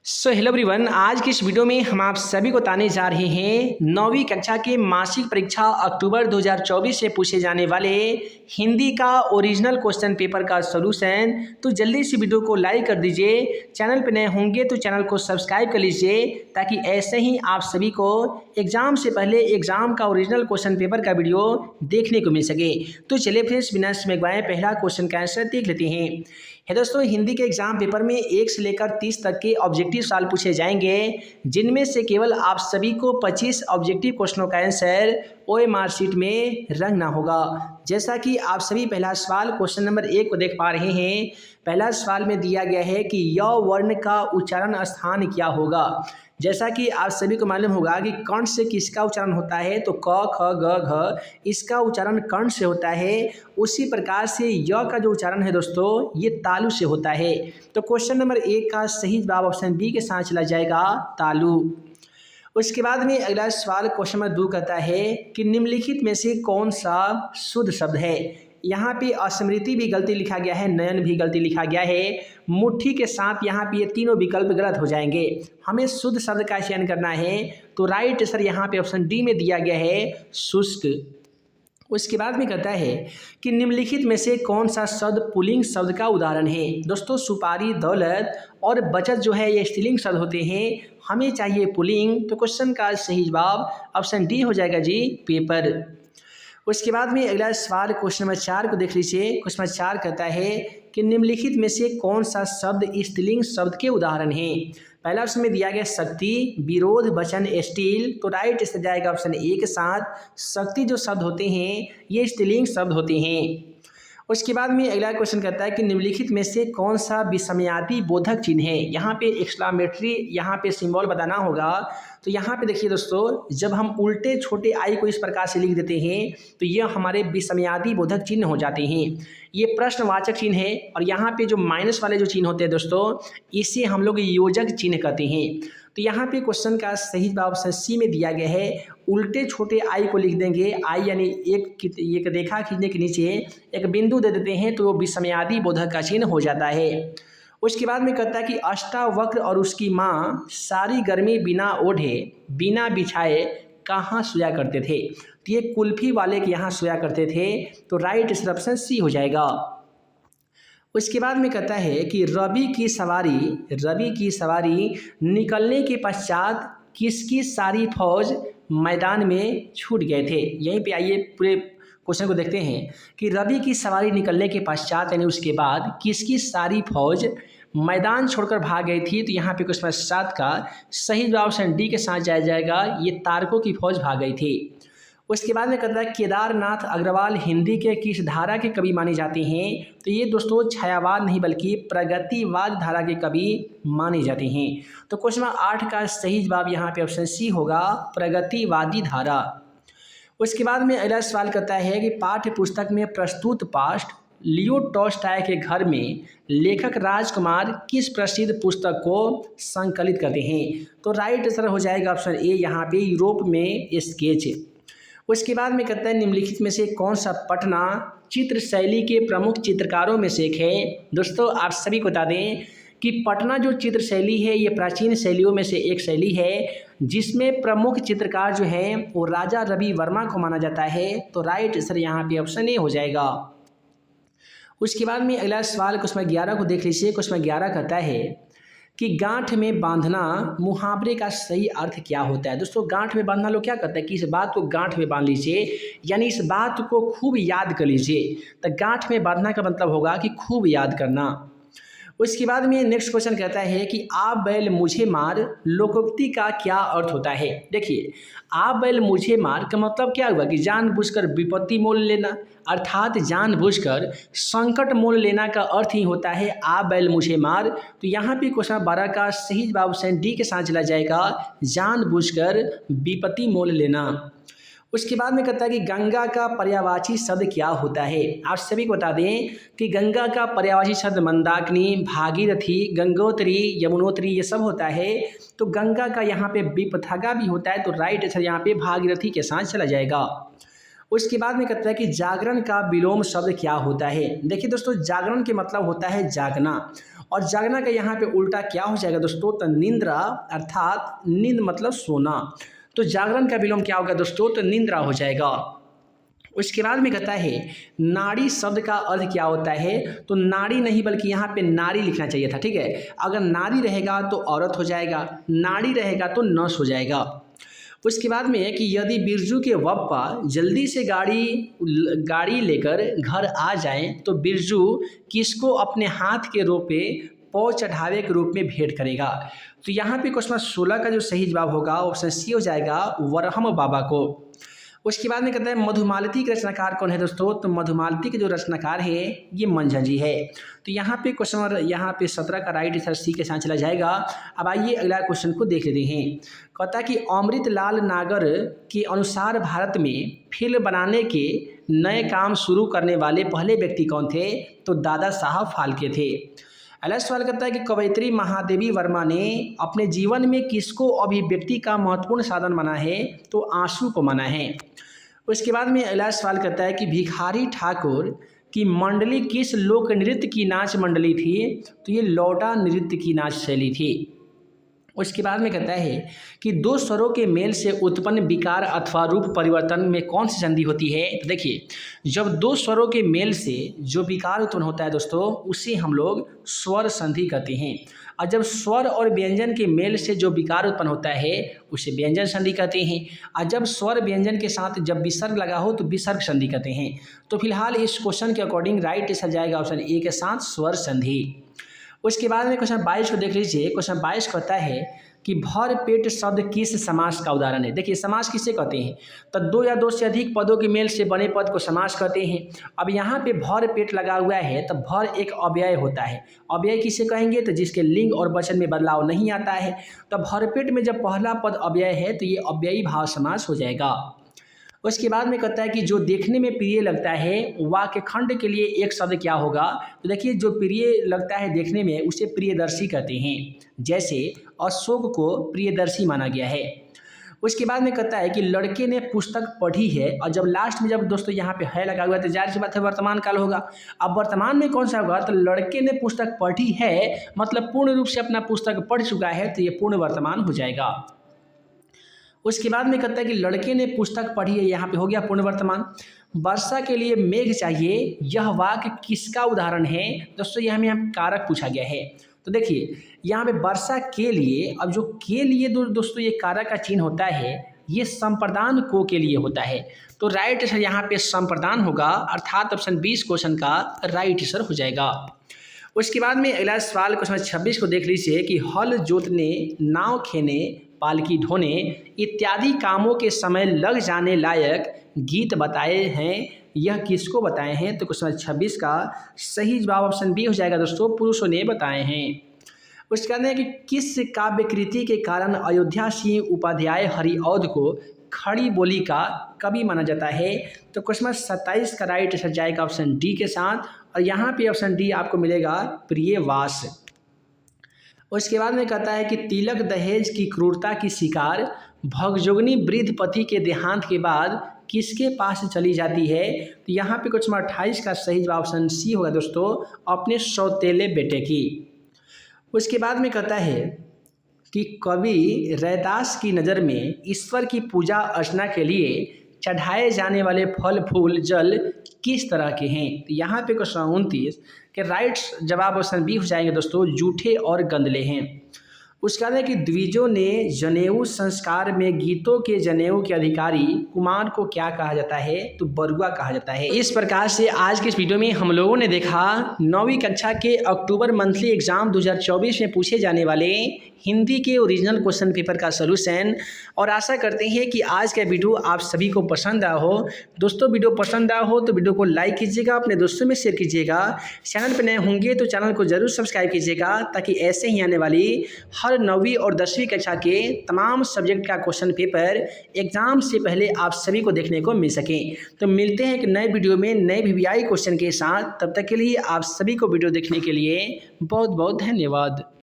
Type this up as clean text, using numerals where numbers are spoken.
Hello everyone, आज की इस वीडियो में हम आप सभी को बताने जा रहे हैं 9वीं कक्षा के मासिक परीक्षा अक्टूबर 2024 से पूछे जाने वाले हिंदी का ओरिजिनल क्वेश्चन पेपर का सॉल्यूशन। तो जल्दी से वीडियो को लाइक कर दीजिए। चैनल पर नए होंगे तो चैनल को सब्सक्राइब कर लीजिए ताकि ऐसे ही आप सभी को एग्जाम से पहले एग्जाम का ओरिजिनल क्वेश्चन पेपर का वीडियो देखने को मिल सके। तो चलिए फ्रेंड्स, बिना समय गवाए पहला क्वेश्चन का आंसर देख लेते हैं। है दोस्तों, हिंदी के एग्जाम पेपर में 1 से लेकर 30 तक के ऑब्जेक्टिव सवाल पूछे जाएंगे, जिनमें से केवल आप सभी को 25 ऑब्जेक्टिव क्वेश्चनों का आंसर OMR शीट में रंगना होगा। जैसा कि आप सभी पहला सवाल क्वेश्चन नंबर 1 को देख पा रहे हैं। पहला सवाल में दिया गया है कि य वर्ण का उच्चारण स्थान क्या होगा। जैसा कि आप सभी को मालूम होगा कि कंठ से किसका उच्चारण होता है, तो क ख ग घ इसका उच्चारण कंठ से होता है। उसी प्रकार से य का जो उच्चारण है दोस्तों, ये तालु से होता है। तो क्वेश्चन नंबर 1 का सही जवाब ऑप्शन बी के साथ चला जाएगा, तालु। उसके बाद में अगला सवाल क्वेश्चन नंबर 2 कहता है कि निम्नलिखित में से कौन सा शुद्ध शब्द है। यहाँ पे स्मृति भी गलती लिखा गया है, नयन भी गलती लिखा गया है, मुट्ठी के साथ यहाँ पे ये तीनों विकल्प गलत हो जाएंगे। हमें शुद्ध शब्द का चयन करना है, तो राइट आंसर यहाँ पे ऑप्शन डी में दिया गया है, शुष्क। उसके बाद में कहता है कि निम्नलिखित में से कौन सा शब्द पुल्लिंग शब्द का उदाहरण है। दोस्तों, सुपारी, दौलत और बचत जो है ये स्त्रीलिंग शब्द होते हैं, हमें चाहिए पुल्लिंग। तो क्वेश्चन का सही जवाब ऑप्शन डी हो जाएगा जी, पेपर। उसके बाद में अगला सवाल क्वेश्चन नंबर 4 को देख लीजिए। क्वेश्चन नंबर 4 कहता है कि निम्नलिखित में से कौन सा शब्द स्त्रीलिंग शब्द के उदाहरण है। पहला ऑप्शन में दिया गया शक्ति, विरोध, वचन, स्टील। तो राइट इससे जाएगा ऑप्शन ए के साथ। शक्ति जो शब्द होते हैं ये स्त्रीलिंग शब्द होते हैं। उसके बाद में अगला क्वेश्चन कहता है कि निम्नलिखित में से कौन सा विषमयादि बोधक चिन्ह है। यहाँ पे एक्सक्लामेटरी यहाँ पे सिंबल बताना होगा। तो यहाँ पे देखिए दोस्तों, जब हम उल्टे छोटे आई को इस प्रकार से लिख देते हैं तो ये हमारे विषमयादि बोधक चिन्ह हो जाते हैं। ये प्रश्नवाचक चिन्ह है, और यहाँ पे जो माइनस वाले जो चिन्ह होते हैं दोस्तों, इसे हम लोग योजक चिन्ह कहते हैं। तो यहाँ पे क्वेश्चन का सही जवाब ऑप्शन सी में दिया गया है। उल्टे छोटे आई को लिख देंगे, आई यानी एक रेखा खींचने के नीचे एक बिंदु दे देते हैं, तो वो विषमयादि बोधक का चिन्ह हो जाता है। उसके बाद में कहता है कि अष्टावक्र और उसकी माँ सारी गर्मी बिना ओढ़े बिना बिछाए कहाँ सोया करते थे। तो ये कुल्फी वाले के यहाँ सोया करते थे। तो राइट आंसर ऑप्शन सी हो जाएगा। उसके बाद में कहता है कि रवि की सवारी निकलने के पश्चात किसकी सारी फौज मैदान में छूट गए थे। यहीं पे आइए पूरे क्वेश्चन को देखते हैं कि रवि की सवारी निकलने के पश्चात यानी उसके बाद किसकी सारी फौज मैदान छोड़कर भाग गई थी। तो यहाँ पे क्वेश्चन 7 का सही जवाब ऑप्शन डी के साथ जाएगा, ये तारकों की फौज भाग गई थी। उसके बाद में कहता है केदारनाथ अग्रवाल हिंदी के किस धारा के कवि माने जाते हैं। तो ये दोस्तों छायावाद नहीं बल्कि प्रगतिवाद धारा के कवि माने जाते हैं। तो क्वेश्चन 8 का सही जवाब यहाँ पे ऑप्शन सी होगा, प्रगतिवादी धारा। उसके बाद में अगला सवाल कहता है कि पाठ्य पुस्तक में प्रस्तुत पाठ लियो टॉल्स्टॉय के घर में लेखक राजकुमार किस प्रसिद्ध पुस्तक को संकलित करते हैं। तो राइट आंसर हो जाएगा ऑप्शन ए, यहाँ पे यूरोप में स्केच। उसके बाद में कहता है निम्नलिखित में से कौन सा पटना चित्र शैली के प्रमुख चित्रकारों में से एक है। दोस्तों, आप सभी को बता दें कि पटना जो चित्र शैली है ये प्राचीन शैलियों में से एक शैली है, जिसमें प्रमुख चित्रकार जो हैं वो राजा रवि वर्मा को माना जाता है। तो राइट आंसर यहाँ पे ऑप्शन ए हो जाएगा। उसके बाद में अगला सवाल क्वेश्चन 11 को देख लीजिए। क्वेश्चन 11 कहता है कि गांठ में बांधना मुहावरे का सही अर्थ क्या होता है। दोस्तों, गांठ में बांधना लोग क्या कहते हैं कि इस बात को गांठ में बांध लीजिए, यानी इस बात को खूब याद कर लीजिए। तो गांठ में बांधना का मतलब होगा कि खूब याद करना। उसके बाद में नेक्स्ट क्वेश्चन कहता है कि आप बैल मुझे मार लोकोक्ति का क्या अर्थ होता है। देखिए, आप बैल मुझे मार का मतलब क्या हुआ कि जानबूझकर विपत्ति मोल लेना, अर्थात जानबूझकर संकट मोल लेना का अर्थ ही होता है आप बैल मुझे मार। तो यहाँ पे क्वेश्चन 12 का सही जवाब ऑप्शन डी के साथ चला जाएगा, जानबूझकर विपत्ति मोल लेना। उसके बाद में कहता है कि गंगा का पर्यायवाची शब्द क्या होता है। आप सभी को बता दें कि गंगा का पर्यायवाची शब्द मंदाकिनी, भागीरथी, गंगोत्री, यमुनोत्री ये सब होता है। तो गंगा का यहाँ पे विपथगा भी होता है। तो राइट आंसर यहाँ पे भागीरथी के साथ चला जाएगा। उसके बाद में कहता है कि जागरण का विलोम शब्द क्या होता है। देखिए दोस्तों, जागरण के मतलब होता है जागना, और जागना का यहाँ पे उल्टा क्या हो जाएगा दोस्तों, तो निंद्रा, अर्थात नींद मतलब सोना। तो जागरण का विलोम क्या होगा दोस्तों, तो निंद्रा हो जाएगा। उसके बाद में कहता है नाड़ी शब्द का अर्थ क्या होता है, तो नाड़ी नहीं बल्कि यहाँ पे नारी लिखना चाहिए था, ठीक है। अगर नारी रहेगा तो औरत हो जाएगा, नाड़ी रहेगा तो नस हो जाएगा। उसके बाद में है कि यदि बिरजू के बप्पा जल्दी से गाड़ी लेकर घर आ जाएं तो बिरजू किसको अपने हाथ के रोपे पौ चढ़ावे के रूप में भेंट करेगा। तो यहाँ पे क्वेश्चन 16 का जो सही जवाब होगा ऑप्शन सी हो जाएगा, वरहम बाबा को। उसके बाद में कहता है मधुमालती के रचनाकार कौन है दोस्तों, तो मधुमालती के जो रचनाकार है ये मंझा जी है। तो यहाँ पे क्वेश्चन यहाँ पे 17 का राइट आंसर सी के साथ चला जाएगा। अब आइए अगला क्वेश्चन को देख लेते हैं। कहता है कि अमृतलाल नागर के अनुसार भारत में फिल्म बनाने के नए काम शुरू करने वाले पहले व्यक्ति कौन थे, तो दादा साहब फाल्के थे। अगला सवाल करता है कि कवयित्री महादेवी वर्मा ने अपने जीवन में किसको अभिव्यक्ति का महत्वपूर्ण साधन माना है, तो आंसू को माना है। उसके बाद में अगला सवाल करता है कि भिखारी ठाकुर की मंडली किस लोक नृत्य की नाच मंडली थी, तो ये लौटा नृत्य की नाच शैली थी। उसके बाद में कहता है कि दो स्वरों के मेल से उत्पन्न विकार अथवा रूप परिवर्तन में कौन सी संधि होती है, तो देखिए जब दो स्वरों के मेल से जो विकार उत्पन्न होता है दोस्तों उसे हम लोग स्वर संधि कहते हैं, और जब स्वर और व्यंजन के मेल से जो विकार उत्पन्न होता है उसे व्यंजन संधि कहते हैं, और जब स्वर व्यंजन के साथ जब विसर्ग लगा हो तो विसर्ग संधि कहते हैं। तो फिलहाल इस क्वेश्चन के अकॉर्डिंग राइट आंसर जाएगा ऑप्शन ए के साथ स्वर संधि। उसके बाद में क्वेश्चन 22 को देख लीजिए। क्वेश्चन 22 कहता है कि भर पेट शब्द किस समास का उदाहरण है। देखिए समास किसे कहते हैं, तो दो या दो से अधिक पदों के मेल से बने पद को समास कहते हैं। अब यहाँ पे भर पेट लगा हुआ है तो भर एक अव्यय होता है। अव्यय किसे कहेंगे, तो जिसके लिंग और वचन में बदलाव नहीं आता है। तो भरपेट में जब पहला पद अव्यय है तो ये अव्ययी भाव समास हो जाएगा। उसके बाद में कहता है कि जो देखने में प्रिय लगता है वाक्य खंड के लिए एक शब्द क्या होगा, तो देखिए जो प्रिय लगता है देखने में उसे प्रियदर्शी कहते हैं, जैसे अशोक को प्रियदर्शी माना गया है। उसके बाद में कहता है कि लड़के ने पुस्तक पढ़ी है, और जब लास्ट में जब दोस्तों यहाँ पे है लगा हुआ है तो जाहिर सी बात है वर्तमान काल होगा। अब वर्तमान में कौन सा होगा, तो लड़के ने पुस्तक पढ़ी है मतलब पूर्ण रूप से अपना पुस्तक पढ़ चुका है तो ये पूर्ण वर्तमान हो जाएगा। उसके बाद में कहता है कि लड़के ने पुस्तक पढ़ी है, यहाँ पे हो गया पूर्ण वर्तमान। वर्षा के लिए मेघ चाहिए, यह वाक्य किसका उदाहरण है दोस्तों, यह हमें यहाँ कारक पूछा गया है। तो देखिए यहाँ पे वर्षा के लिए, अब जो के लिए दोस्तों ये कारक का चिन्ह होता है ये संप्रदान को के लिए होता है। तो राइट आंसर यहाँ पे संप्रदान होगा, अर्थात ऑप्शन 20 क्वेश्चन का राइट आंसर हो जाएगा। उसके बाद में अगला सवाल क्वेश्चन 26 को देख लीजिए कि हल जोतने, नाव खेने, पालकी ढोने इत्यादि कामों के समय लग जाने लायक गीत बताए हैं, यह किसको बताए हैं, तो क्वेश्चन 26 का सही जवाब ऑप्शन बी हो जाएगा दोस्तों, पुरुषों ने बताए हैं। उसके बाद है कि किस काव्यकृति के कारण अयोध्या सिंह उपाध्याय हरिऔध को खड़ी बोली का कवि माना जाता है, तो क्वेश्चन 27 का राइट आंसर जाएगा ऑप्शन डी के साथ, और यहाँ पे ऑप्शन डी आपको मिलेगा प्रियवास। उसके बाद में कहता है कि तिलक दहेज की क्रूरता की शिकार भगजोगनी वृद्ध पति के देहांत के बाद किसके पास चली जाती है, तो यहाँ पे क्वेश्चन 28 का सही जवाब ऑप्शन सी होगा दोस्तों, अपने सौतेले बेटे की। उसके बाद में कहता है कि कवि रैदास की नज़र में ईश्वर की पूजा अर्चना के लिए चढ़ाए जाने वाले फल फूल जल किस तरह के हैं, तो यहाँ पे क्वेश्चन 29 के राइट जवाब ऑप्शन बी हो जाएंगे दोस्तों, जूठे और गंदले हैं। उसके बाद है कि द्विजों ने जनेऊ संस्कार में गीतों के जनेऊ के अधिकारी कुमार को क्या कहा जाता है, तो बरुआ कहा जाता है। इस प्रकार से आज के इस वीडियो में हम लोगों ने देखा 9वीं कक्षा के अक्टूबर मंथली एग्जाम 2024 में पूछे जाने वाले हिंदी के ओरिजिनल क्वेश्चन पेपर का सलूशन, और आशा करते हैं कि आज का वीडियो आप सभी को पसंद आया हो। दोस्तों वीडियो पसंद आया हो तो वीडियो को लाइक कीजिएगा, अपने दोस्तों में शेयर कीजिएगा, चैनल पर नए होंगे तो चैनल को जरूर सब्सक्राइब कीजिएगा, ताकि ऐसे ही आने वाली हर 9वीं और 10वीं कक्षा के तमाम सब्जेक्ट का क्वेश्चन पेपर एग्जाम से पहले आप सभी को देखने को मिल सके। तो मिलते हैं एक नए वीडियो में नए VVI क्वेश्चन के साथ, तब तक के लिए आप सभी को वीडियो देखने के लिए बहुत बहुत धन्यवाद।